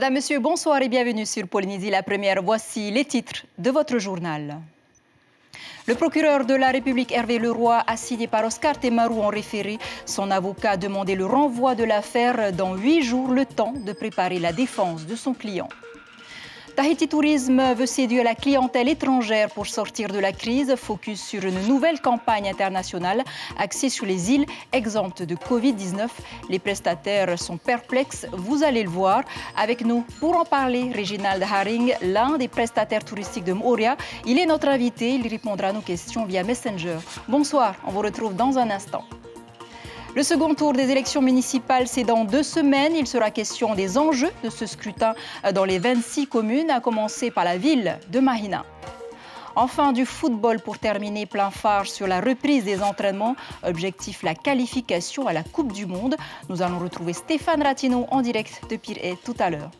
Madame, Monsieur, bonsoir et bienvenue sur Polynésie la Première. Voici les titres de votre journal. Le procureur de la République Hervé Leroy, assigné par Oscar Temaru en référé, son avocat a demandé le renvoi de l'affaire dans 8 jours, le temps de préparer la défense de son client. Tahiti Tourisme veut séduire la clientèle étrangère pour sortir de la crise. Focus sur une nouvelle campagne internationale axée sur les îles exemptes de Covid-19. Les prestataires sont perplexes, vous allez le voir. Avec nous pour en parler, Reginald Haring, l'un des prestataires touristiques de Moorea. Il est notre invité, il répondra à nos questions via Messenger. Bonsoir, on vous retrouve dans un instant. Le second tour des élections municipales, c'est dans 2 semaines. Il sera question des enjeux de ce scrutin dans les 26 communes, à commencer par la ville de Mahina. Enfin, du football pour terminer, plein phare sur la reprise des entraînements. Objectif, la qualification à la Coupe du Monde. Nous allons retrouver Stéphane Ratino en direct de Pirée tout à l'heure.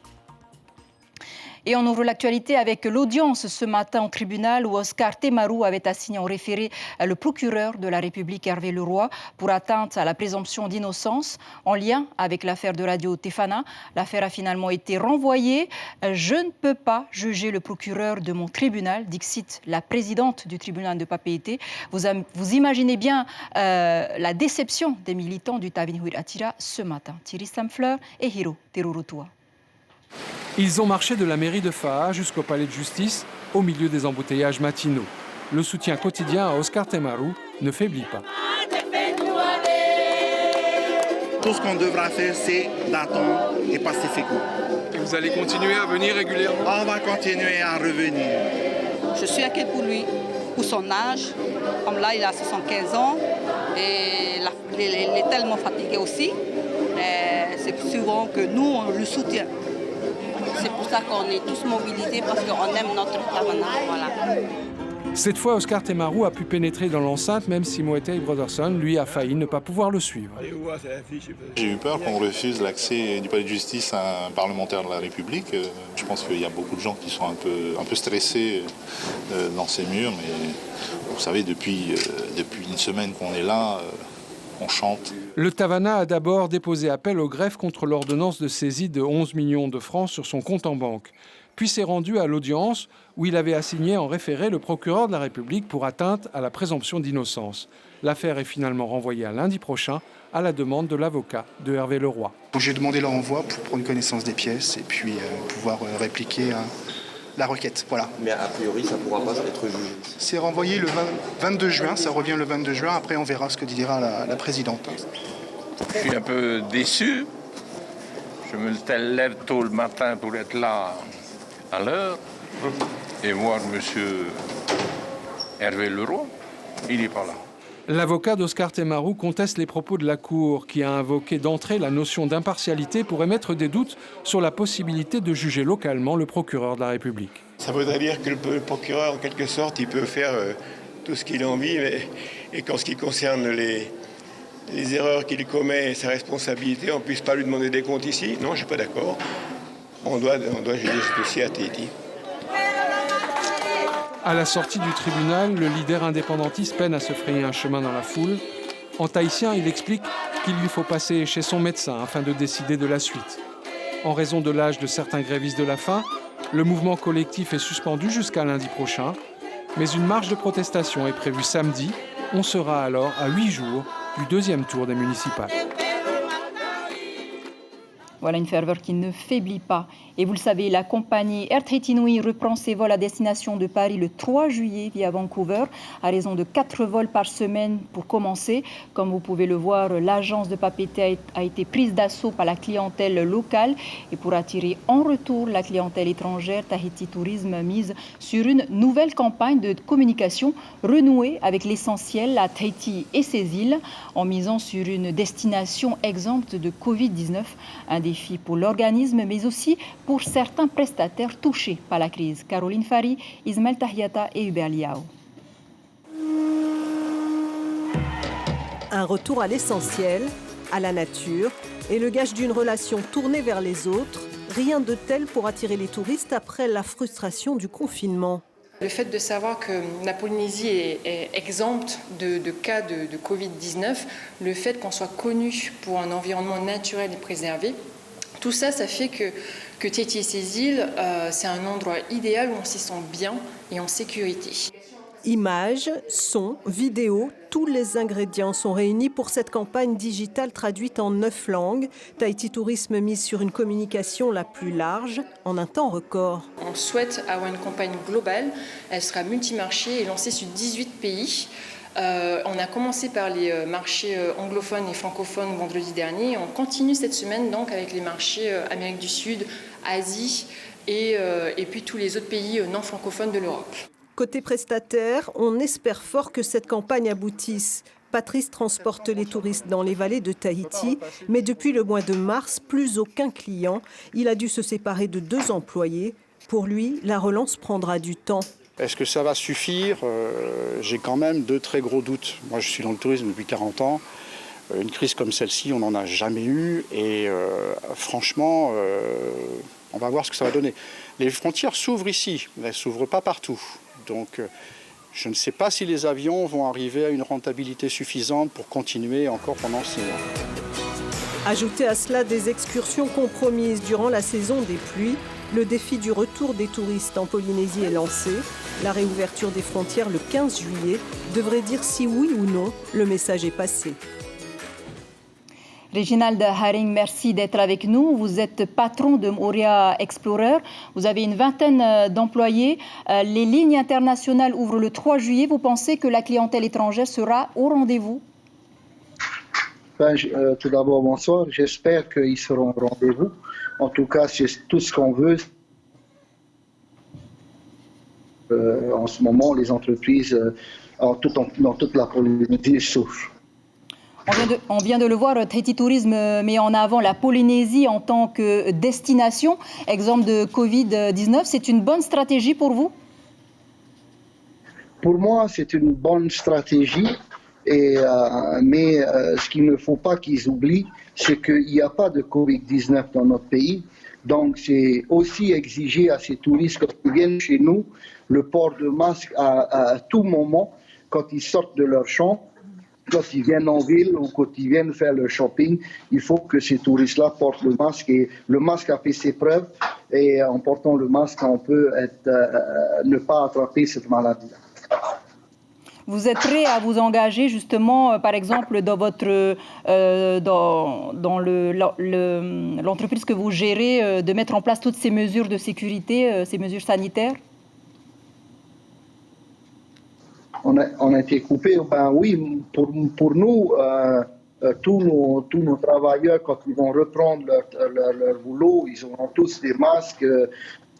Et on ouvre l'actualité avec l'audience ce matin au tribunal où Oscar Temaru avait assigné en référé le procureur de la République Hervé Leroy pour atteinte à la présomption d'innocence en lien avec l'affaire de Radio Tefana. L'affaire a finalement été renvoyée. Je ne peux pas juger le procureur de mon tribunal, dixit la présidente du tribunal de Papeete. Vous imaginez bien la déception des militants du Tavin Atira ce matin. Thierry Stamfleur et Hiro Terurutua. Ils ont marché de la mairie de Faa jusqu'au palais de justice, au milieu des embouteillages matinaux. Le soutien quotidien à Oscar Temaru ne faiblit pas. Tout ce qu'on devra faire, c'est d'attendre et pacifiquement. Et vous allez continuer à venir régulièrement? On va continuer à revenir. Je suis inquiète pour lui, pour son âge. Comme là, il a 75 ans et il est tellement fatigué aussi. C'est souvent que nous, on le soutient. C'est pour ça qu'on est tous mobilisés, parce qu'on aime notre Tavana. Voilà. Cette fois, Oscar Temaru a pu pénétrer dans l'enceinte, même si Moetei Brotherson, lui, a failli ne pas pouvoir le suivre. J'ai eu peur qu'on refuse l'accès du palais de justice à un parlementaire de la République. Je pense qu'il y a beaucoup de gens qui sont un peu stressés dans ces murs, mais vous savez, depuis une semaine qu'on est là, on chante. Le Tavana a d'abord déposé appel au greffe contre l'ordonnance de saisie de 11 millions de francs sur son compte en banque. Puis s'est rendu à l'audience où il avait assigné en référé le procureur de la République pour atteinte à la présomption d'innocence. L'affaire est finalement renvoyée à lundi prochain à la demande de l'avocat de Hervé Leroy. J'ai demandé le renvoi pour prendre connaissance des pièces et puis pouvoir répliquer la requête. Voilà. Mais a priori, ça ne pourra pas être jugé. C'est renvoyé le 22 juin, ça revient le 22 juin. Après, on verra ce que dira la présidente. Je suis un peu déçu. Je me lève tôt le matin pour être là à l'heure et voir M. Hervé Leroy. Il n'est pas là. L'avocat d'Oscar Temaru conteste les propos de la Cour qui a invoqué d'entrée la notion d'impartialité pour émettre des doutes sur la possibilité de juger localement le procureur de la République. Ça voudrait dire que le procureur, en quelque sorte, il peut faire tout ce qu'il a envie, et qu'en ce qui concerne les erreurs qu'il commet et sa responsabilité, on ne puisse pas lui demander des comptes ici. Non, je ne suis pas d'accord. On doit juger ce dossier à Tahiti. À la sortie du tribunal, le leader indépendantiste peine à se frayer un chemin dans la foule. En tahitien, il explique qu'il lui faut passer chez son médecin afin de décider de la suite. En raison de l'âge de certains grévistes de la faim, le mouvement collectif est suspendu jusqu'à lundi prochain. Mais une marche de protestation est prévue samedi. On sera alors à 8 jours du deuxième tour des municipales. Voilà une ferveur qui ne faiblit pas. Et vous le savez, la compagnie Air Tahiti Nui reprend ses vols à destination de Paris le 3 juillet via Vancouver, à raison de 4 vols par semaine pour commencer. Comme vous pouvez le voir, l'agence de Papeete a été prise d'assaut par la clientèle locale. Et pour attirer en retour la clientèle étrangère, Tahiti Tourisme mise sur une nouvelle campagne de communication renouée avec l'essentiel, la Tahiti et ses îles, en misant sur une destination exempte de Covid-19. Un défi pour l'organisme, mais aussi pour certains prestataires touchés par la crise. Caroline Fari, Ismaël Tahiata et Hubert Liao. Un retour à l'essentiel, à la nature, et le gage d'une relation tournée vers les autres. Rien de tel pour attirer les touristes après la frustration du confinement. Le fait de savoir que la Polynésie est exempte de cas de Covid-19, le fait qu'on soit connu pour un environnement naturel et préservé, tout ça, ça fait que que Tahiti et ses îles, c'est un endroit idéal où on s'y sent bien et en sécurité. Images, sons, vidéos, tous les ingrédients sont réunis pour cette campagne digitale traduite en 9 langues. Tahiti Tourisme mise sur une communication la plus large en un temps record. On souhaite avoir une campagne globale. Elle sera multimarché et lancée sur 18 pays. On a commencé par les marchés anglophones et francophones vendredi dernier. On continue cette semaine donc avec les marchés Amérique du Sud, Asie et puis tous les autres pays non francophones de l'Europe. Côté prestataire, on espère fort que cette campagne aboutisse. Patrice transporte les touristes dans les vallées de Tahiti, mais depuis le mois de mars, plus aucun client. Il a dû se séparer de 2 employés. Pour lui, la relance prendra du temps. Est-ce que ça va suffire? J'ai quand même 2 très gros doutes. Moi, je suis dans le tourisme depuis 40 ans. Une crise comme celle-ci, on n'en a jamais eu. Et franchement, on va voir ce que ça va donner. Les frontières s'ouvrent ici, mais elles ne s'ouvrent pas partout. Donc, je ne sais pas si les avions vont arriver à une rentabilité suffisante pour continuer encore pendant 6 mois. Ajoutez à cela des excursions compromises durant la saison des pluies. Le défi du retour des touristes en Polynésie est lancé. La réouverture des frontières le 15 juillet devrait dire si oui ou non le message est passé. Reginald Haring, merci d'être avec nous. Vous êtes patron de Moorea Explorer. Vous avez une vingtaine d'employés. Les lignes internationales ouvrent le 3 juillet. Vous pensez que la clientèle étrangère sera au rendez-vous? Tout d'abord, bonsoir. J'espère qu'ils seront au rendez-vous. En tout cas, c'est tout ce qu'on veut. En ce moment, les entreprises dans toute la Polynésie souffrent. On vient de le voir, Tahiti Tourisme met en avant la Polynésie en tant que destination. Exemple de Covid-19, c'est une bonne stratégie pour vous? Pour moi, c'est une bonne stratégie. Mais ce qu'il ne faut pas qu'ils oublient, c'est qu'il n'y a pas de Covid-19 dans notre pays. Donc, c'est aussi exiger à ces touristes qui viennent chez nous le port de masque à tout moment, quand ils sortent de leur chambre, quand ils viennent en ville ou quand ils viennent faire le shopping. Il faut que ces touristes-là portent le masque. Et le masque a fait ses preuves. Et en portant le masque, on peut ne pas attraper cette maladie-là. Vous êtes prêt à vous engager justement, par exemple, dans votre dans l'entreprise que vous gérez, de mettre en place toutes ces mesures de sécurité, ces mesures sanitaires? On a été coupé. Ben oui, pour nous, tous nos travailleurs, quand ils vont reprendre leur boulot, ils auront tous des masques.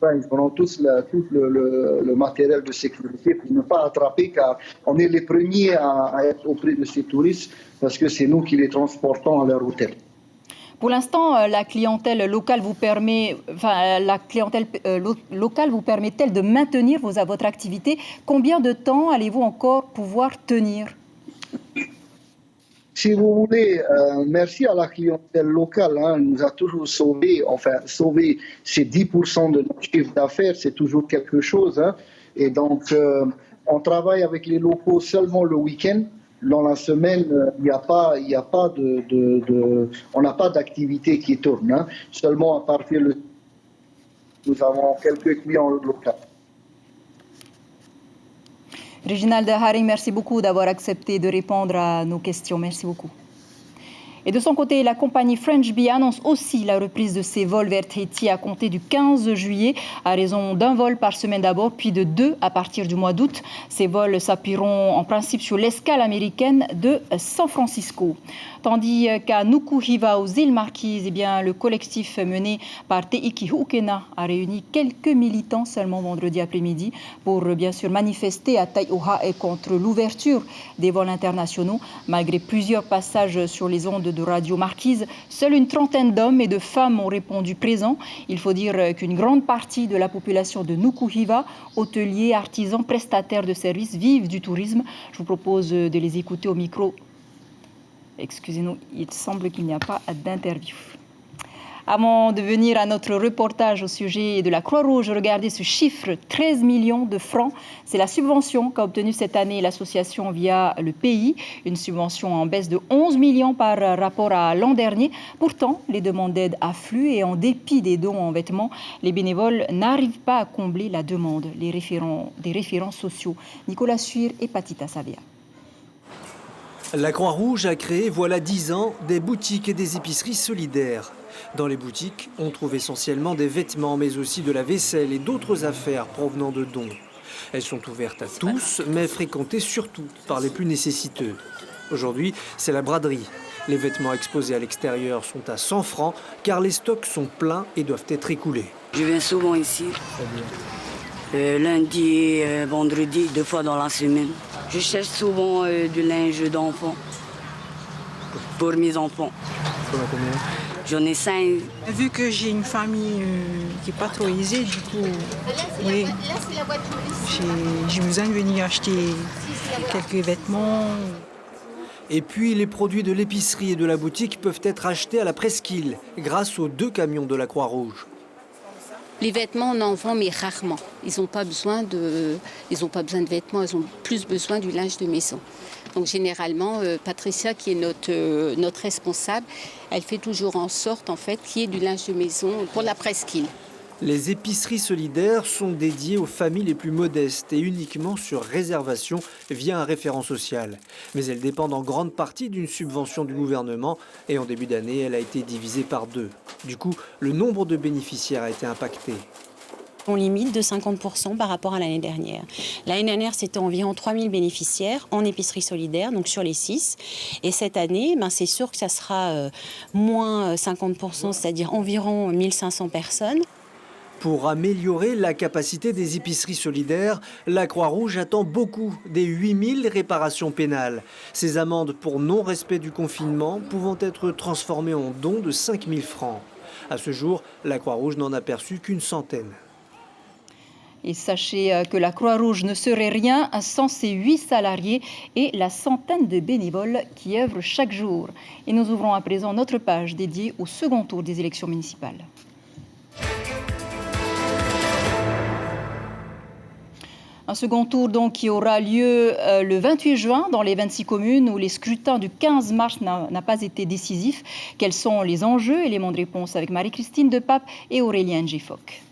Ils auront tous le matériel de sécurité pour ne pas attraper, car on est les premiers à être auprès de ces touristes parce que c'est nous qui les transportons à leur hôtel. Pour l'instant, la clientèle locale vous permet-elle de maintenir votre activité? Combien de temps allez-vous encore pouvoir tenir? Si vous voulez, merci à la clientèle locale, elle nous a toujours sauvé ces 10% de notre chiffre d'affaires, c'est toujours quelque chose. Et donc, on travaille avec les locaux seulement le week-end. Dans la semaine, on n'a pas d'activité qui tourne. Seulement à partir de nous avons quelques clients locaux. Reginald Haring, merci beaucoup d'avoir accepté de répondre à nos questions. Merci beaucoup. Et de son côté, la compagnie French Bee annonce aussi la reprise de ses vols vers Tahiti à compter du 15 juillet, à raison d'un vol par semaine d'abord, puis de 2 à partir du mois d'août. Ces vols s'appuieront en principe sur l'escale américaine de San Francisco. Tandis qu'à Nukuhiva, aux îles Marquises, le collectif mené par Te Iki Hukena a réuni quelques militants seulement vendredi après-midi pour bien sûr manifester à Taiohae contre l'ouverture des vols internationaux. Malgré plusieurs passages sur les ondes de Radio Marquise, seule une trentaine d'hommes et de femmes ont répondu présents. Il faut dire qu'une grande partie de la population de Nukuhiva, hôteliers, artisans, prestataires de services, vivent du tourisme. Je vous propose de les écouter au micro. Excusez-nous, il semble qu'il n'y a pas d'interview. Avant de venir à notre reportage au sujet de la Croix-Rouge, regardez ce chiffre, 13 millions de francs. C'est la subvention qu'a obtenue cette année l'association via le pays. Une subvention en baisse de 11 millions par rapport à l'an dernier. Pourtant, les demandes d'aide affluent et en dépit des dons en vêtements, les bénévoles n'arrivent pas à combler la demande. Des référents sociaux, Nicolas Suir et Patita Savia. La Croix-Rouge a créé, voilà 10 ans, des boutiques et des épiceries solidaires. Dans les boutiques, on trouve essentiellement des vêtements, mais aussi de la vaisselle et d'autres affaires provenant de dons. Elles sont ouvertes à tous, mais fréquentées surtout par les plus nécessiteux. Aujourd'hui, c'est la braderie. Les vêtements exposés à l'extérieur sont à 100 francs, car les stocks sont pleins et doivent être écoulés. Je viens souvent ici. Lundi et vendredi, 2 fois dans la semaine. Je cherche souvent du linge d'enfant pour mes enfants. J'en ai 5. Vu que j'ai une famille qui n'est pas trop aisée, du coup, oui, j'ai besoin de venir acheter quelques vêtements. Et puis, les produits de l'épicerie et de la boutique peuvent être achetés à la presqu'île grâce aux 2 camions de la Croix-Rouge. Les vêtements, on en vend, mais rarement. Ils n'ont pas besoin de vêtements, ils ont plus besoin du linge de maison. Donc généralement, Patricia, qui est notre responsable, elle fait toujours en sorte en fait, qu'il y ait du linge de maison pour la presqu'île. Les épiceries solidaires sont dédiées aux familles les plus modestes et uniquement sur réservation via un référent social. Mais elles dépendent en grande partie d'une subvention du gouvernement et en début d'année, elle a été divisée par 2. Du coup, le nombre de bénéficiaires a été impacté. On limite de 50% par rapport à l'année dernière. L'année dernière, c'était environ 3000 bénéficiaires en épicerie solidaire, donc sur les 6. Et cette année, c'est sûr que ça sera moins 50%, c'est-à-dire environ 1500 personnes. Pour améliorer la capacité des épiceries solidaires, la Croix-Rouge attend beaucoup des 8000 réparations pénales. Ces amendes pour non-respect du confinement pouvant être transformées en dons de 5000 francs. À ce jour, la Croix-Rouge n'en a perçu qu'une centaine. Et sachez que la Croix-Rouge ne serait rien sans ses 8 salariés et la centaine de bénévoles qui œuvrent chaque jour. Et nous ouvrons à présent notre page dédiée au second tour des élections municipales. Un second tour donc qui aura lieu le 28 juin dans les 26 communes où les scrutins du 15 mars n'a pas été décisif. Quels sont les enjeux? Éléments de réponse avec Marie-Christine Depape et Aurélien Ngifok.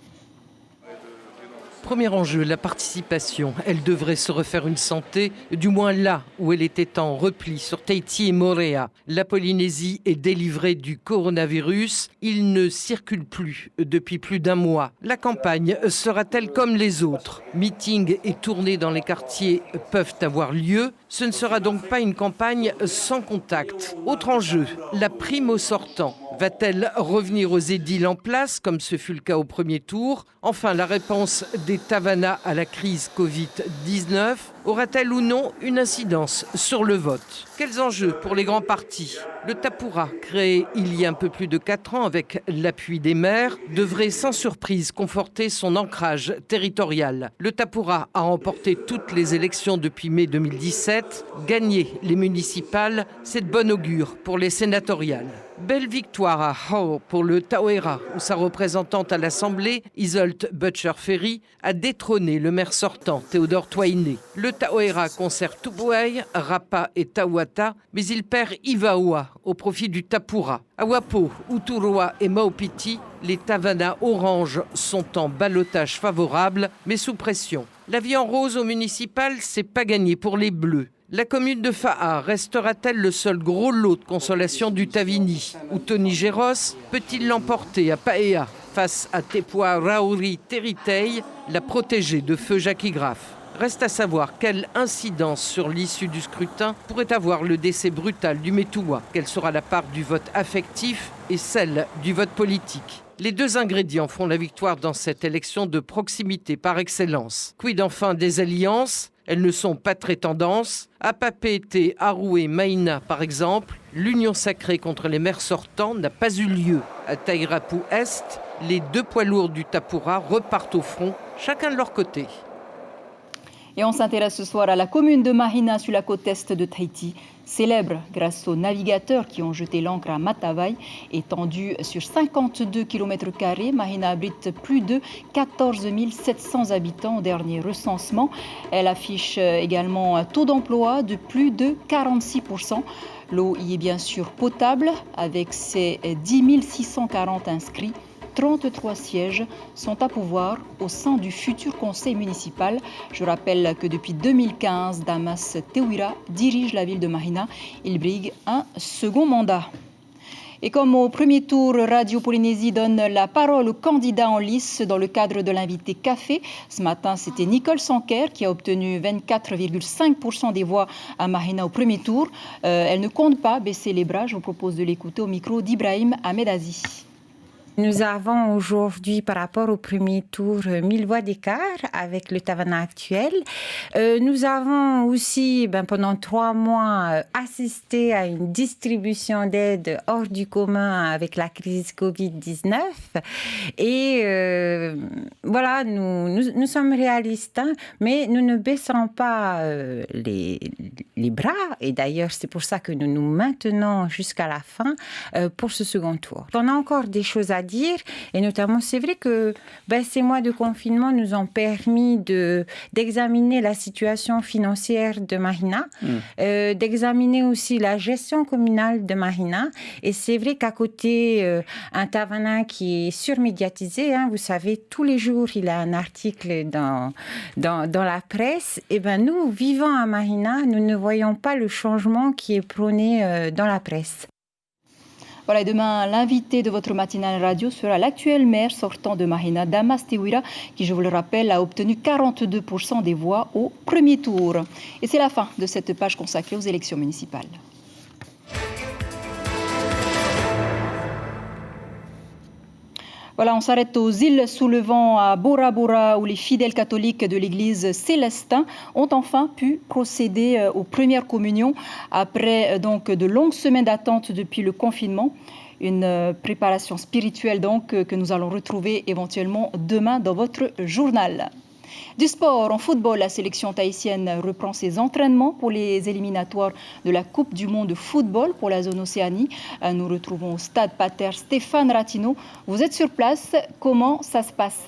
Premier enjeu, la participation. Elle devrait se refaire une santé, du moins là où elle était en repli sur Tahiti et Moorea. La Polynésie est délivrée du coronavirus. Il ne circule plus depuis plus d'un mois. La campagne sera-t-elle comme les autres? Meetings et tournées dans les quartiers peuvent avoir lieu. Ce ne sera donc pas une campagne sans contact. Autre enjeu, la prime au sortant. Va-t-elle revenir aux édiles en place, comme ce fut le cas au premier tour? Enfin, la réponse des Tavana à la crise Covid-19 aura-t-elle ou non une incidence sur le vote? Quels enjeux pour les grands partis? Le Tapura, créé il y a un peu plus de 4 ans avec l'appui des maires, devrait sans surprise conforter son ancrage territorial. Le Tapura a remporté toutes les élections depuis mai 2017. Gagner les municipales, c'est de bon augure pour les sénatoriales. Belle victoire à Hau pour le Tauera, où sa représentante à l'Assemblée, Isolt Butcher-Ferry, a détrôné le maire sortant, Théodore Toiné. Le Tauera conserve Tubuai, Rapa et Tauata, mais il perd Ivaoa au profit du Tapura. À Wapo, Uturoa et Maupiti, les Tavana orange sont en ballottage favorable, mais sous pression. La vie en rose au municipal, c'est pas gagné pour les Bleus. La commune de Fa'a restera-t-elle le seul gros lot de consolation du Tavini? Ou Tony Géros peut-il l'emporter à Paea face à Tepua Rauri Teritei, la protégée de feu Jackie Graff? Reste à savoir quelle incidence sur l'issue du scrutin pourrait avoir le décès brutal du Metuwa. Quelle sera la part du vote affectif et celle du vote politique? Les 2 ingrédients font la victoire dans cette élection de proximité par excellence. Quid enfin des alliances? Elles ne sont pas très tendances. À Papeete, Aroué, Maïna par exemple, l'union sacrée contre les maires sortants n'a pas eu lieu. À Tairapu Est, les 2 poids lourds du Tapura repartent au front, chacun de leur côté. Et on s'intéresse ce soir à la commune de Mahina sur la côte est de Tahiti, célèbre grâce aux navigateurs qui ont jeté l'ancre à Matavai. Étendue sur 52 km², Mahina abrite plus de 14 700 habitants au dernier recensement. Elle affiche également un taux d'emploi de plus de 46%. L'eau y est bien sûr potable avec ses 10 640 inscrits. 33 sièges sont à pouvoir au sein du futur conseil municipal. Je rappelle que depuis 2015, Damas Tewira dirige la ville de Mahina. Il brigue un second mandat. Et comme au premier tour, Radio Polynésie donne la parole aux candidats en lice dans le cadre de l'invité café. Ce matin, c'était Nicole Sanker qui a obtenu 24,5% des voix à Mahina au premier tour. Elle ne compte pas baisser les bras. Je vous propose de l'écouter au micro d'Ibrahim Ahmedazi. Nous avons aujourd'hui, par rapport au premier tour, 1000 voix d'écart avec le Tavana actuel. Nous avons aussi, pendant 3 mois, assisté à une distribution d'aide hors du commun avec la crise Covid-19. Et voilà, nous sommes réalistes, mais nous ne baissons pas les bras. Et d'ailleurs, c'est pour ça que nous nous maintenons jusqu'à la fin pour ce second tour. On a encore des choses à dire, et notamment c'est vrai que ces mois de confinement nous ont permis d'examiner la situation financière de Mahina, d'examiner aussi la gestion communale de Mahina, et c'est vrai qu'à côté un Tavana qui est surmédiatisé, vous savez, tous les jours il y a un article dans la presse, et nous vivant à Mahina, nous ne voyons pas le changement qui est prôné dans la presse. Voilà, et demain, l'invité de votre matinale radio sera l'actuel maire sortant de Mahina, Damas Tewira, qui, je vous le rappelle, a obtenu 42% des voix au premier tour. Et c'est la fin de cette page consacrée aux élections municipales. Voilà, on s'arrête aux îles sous le vent à Bora Bora, où les fidèles catholiques de l'église Célestin ont enfin pu procéder aux premières communions après donc de longues semaines d'attente depuis le confinement. Une préparation spirituelle donc que nous allons retrouver éventuellement demain dans votre journal. Du sport, en football, la sélection tahitienne reprend ses entraînements pour les éliminatoires de la Coupe du monde de football pour la zone Océanie. Nous retrouvons au stade Pater Stéphane Ratino. Vous êtes sur place, comment ça se passe ?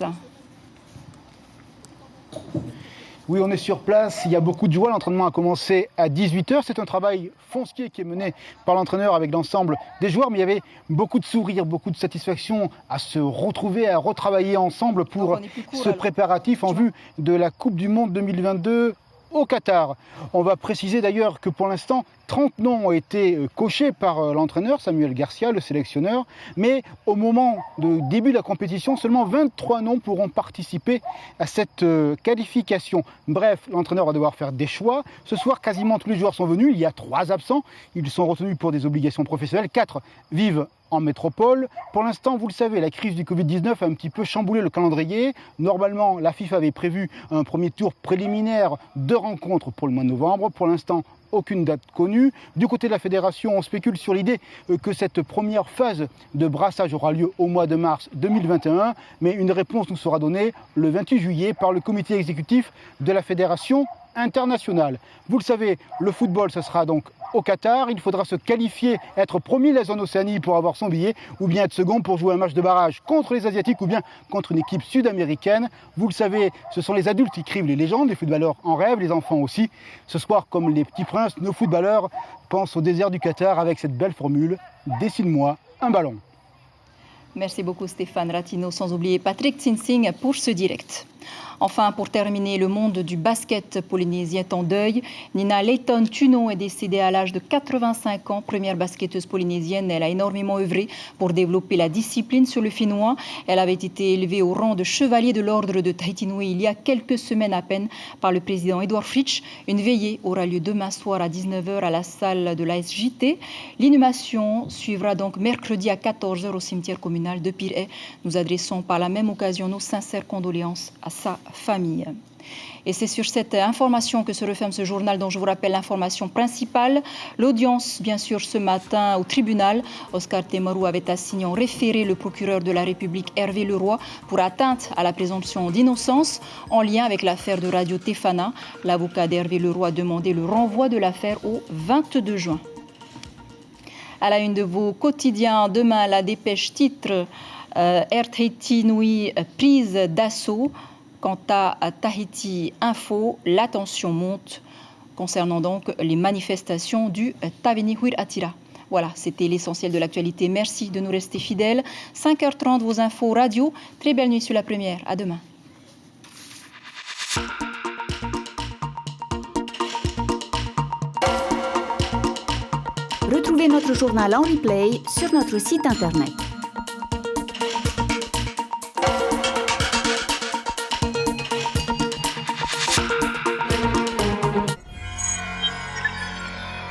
Oui, on est sur place, il y a beaucoup de joie, l'entraînement a commencé à 18h, c'est un travail foncier qui est mené par l'entraîneur avec l'ensemble des joueurs, mais il y avait beaucoup de sourires, beaucoup de satisfaction à se retrouver, à retravailler ensemble pour ce préparatif en vue de la Coupe du Monde 2022 au Qatar. On va préciser d'ailleurs que pour l'instant, 30 noms ont été cochés par l'entraîneur Samuel Garcia, le sélectionneur, mais au moment du début de la compétition, seulement 23 noms pourront participer à cette qualification. Bref, l'entraîneur va devoir faire des choix. Ce soir, quasiment tous les joueurs sont venus. Il y a 3 absents. Ils sont retenus pour des obligations professionnelles. 4 vivent en métropole. Pour l'instant, vous le savez, la crise du Covid-19 a un petit peu chamboulé le calendrier. Normalement, la FIFA avait prévu un premier tour préliminaire de rencontres pour le mois de novembre. Pour l'instant, aucune date connue. Du côté de la fédération, on spécule sur l'idée que cette première phase de brassage aura lieu au mois de mars 2021, mais une réponse nous sera donnée le 28 juillet par le comité exécutif de la fédération internationale. Vous le savez, le football, ce sera donc au Qatar. Il faudra se qualifier, être premier de la zone Océanie pour avoir son billet, ou bien être second pour jouer un match de barrage contre les Asiatiques ou bien contre une équipe sud-américaine. Vous le savez, ce sont les adultes qui écrivent les légendes, les footballeurs en rêvent, les enfants aussi. Ce soir, comme les petits princes, nos footballeurs pensent au désert du Qatar avec cette belle formule « Dessine-moi un ballon ». Merci beaucoup Stéphane Ratino, sans oublier Patrick Tsinsing pour ce direct. Enfin, pour terminer, le monde du basket polynésien est en deuil. Nina Layton-Tuno est décédée à l'âge de 85 ans. Première basketteuse polynésienne, elle a énormément œuvré pour développer la discipline sur le Finnois. Elle avait été élevée au rang de chevalier de l'ordre de Tahiti Nui il y a quelques semaines à peine par le président Edward Fritsch. Une veillée aura lieu demain soir à 19h à la salle de l'ASJT. L'inhumation suivra donc mercredi à 14h au cimetière communal de Pirée. Nous adressons par la même occasion nos sincères condoléances à sa famille. Et c'est sur cette information que se referme ce journal dont je vous rappelle l'information principale. L'audience, bien sûr, ce matin au tribunal. Oscar Temaru avait assigné en référé le procureur de la République Hervé Leroy pour atteinte à la présomption d'innocence en lien avec l'affaire de Radio Tefana. L'avocat d'Hervé Leroy a demandé le renvoi de l'affaire au 22 juin. À la une de vos quotidiens, demain, la dépêche titre Air Tahiti Nui prise d'assaut. Quant à Tahiti Info, la tension monte concernant donc les manifestations du Taveni Huir Atira. Voilà, c'était l'essentiel de l'actualité. Merci de nous rester fidèles. 5h30, vos infos radio. Très belle nuit sur la première. À demain. Retrouvez notre journal en replay sur notre site internet.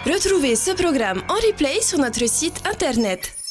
Retrouvez ce programme en replay sur notre site internet.